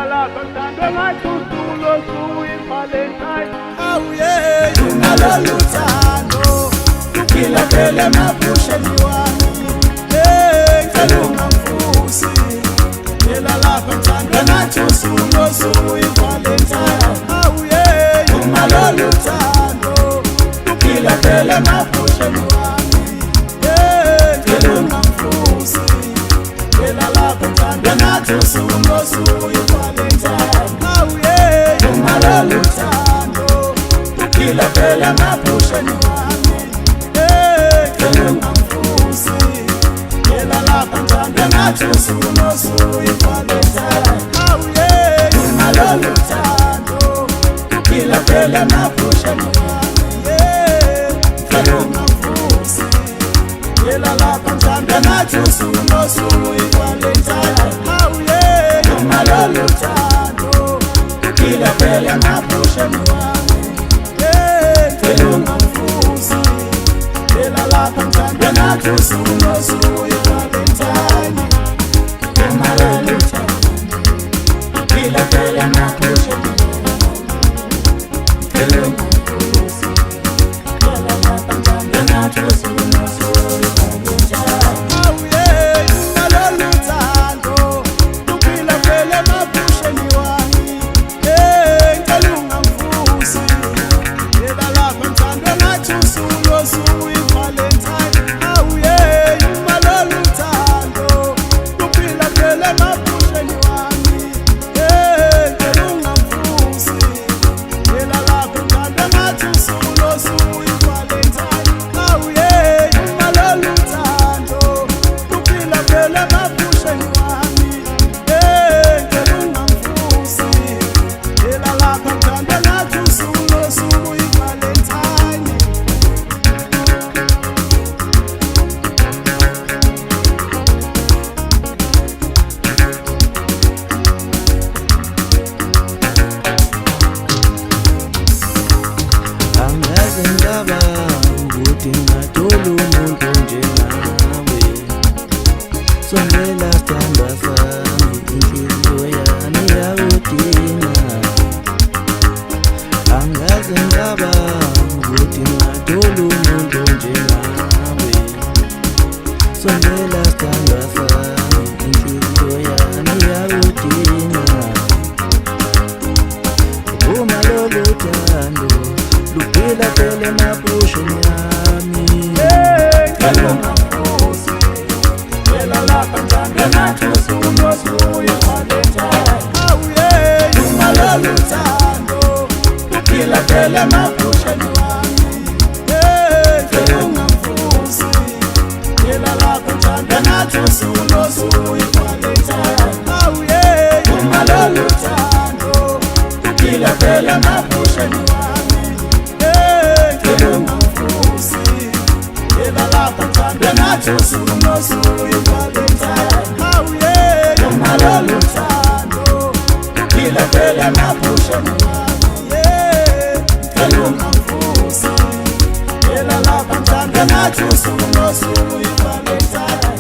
Lela lakho mthandwe ngathi usuku losuku iValentine. Awuye unalolu thando luphila phela emaphusheni wami. Ngicela ungamfusi lela lakho mthandwe ngathi usuku losuku iValentine. Awuye unalolu thando luphila phela emaphusheni wami. Ngicela ungamfusi lela lakho mthandwe ngathi usuku losuku iValentine. Awuye unalolu thando luphila phela emaphusheni wami. Ngicela ungamfusi lela lakho mthandwe ngathi usuku losuku iValentine. Awuye unalolu thando luphila phela emaphusheni wami. Ngicela ungamfusi lela lakho mthandwe ngathi usuku losuku iValentine. Awuye unalolu thando luphila phela emaphusheni wami. Ngicela ungamfusi lela lakho mthandwe ngathi usuku losuku iValentine. Unalolu thando luphila phela emaphusheni wami. Ngicela ungamfusi lela lakho mthandwe ngathi usuku losuku iValentine. Awuye unalolu thando luphila phela emaphusheni wami. Ngicela ungamfusi lela lakho mthandwe ngathi usuku losuku iValentine. Awuye unalolu thando luphila phela emaphusheni wami. Ngicela ungamfusi lela lakho mthandwe ngathi usuku losuku iValentine. Awuye unalolu thando luphila phela emaphusheni wami. Ngicela ungamfusi lela lakho mthandwe ngathi usuku losuku iValentine. Angaze ngicabanga ukuthi ngingathola umuntu njengawe. Sondela sithandwa sami, inhliziyo yami iyakudinga. Angaze ngicabanga ukuthi ngingathola umuntu njengawe. Sondela sithandwa sami, inhliziyo yami iyakudinga. Uma lolu thando luphila phela emaphusheni wami. Ngicela ungamfusi lela lakho mthandwe ngathi usuku losuku iValentine. Awuye unalolu thando luphila phela emaphusheni wami. Ngicela ungamfusi lela lakho mthandwe ngathi usuku losuku iValentine. Awuye unalolu thando luphila phela emaphusheni wami. Ngicela ungamfusi lela lakho mthandwe ngathi usuku losuku iValentine. Awuye unalolu thando luphila phela emaphusheni wami. Ngicela ungamfusi lela lakho mthandwe ngathi usuku losuku iValentine.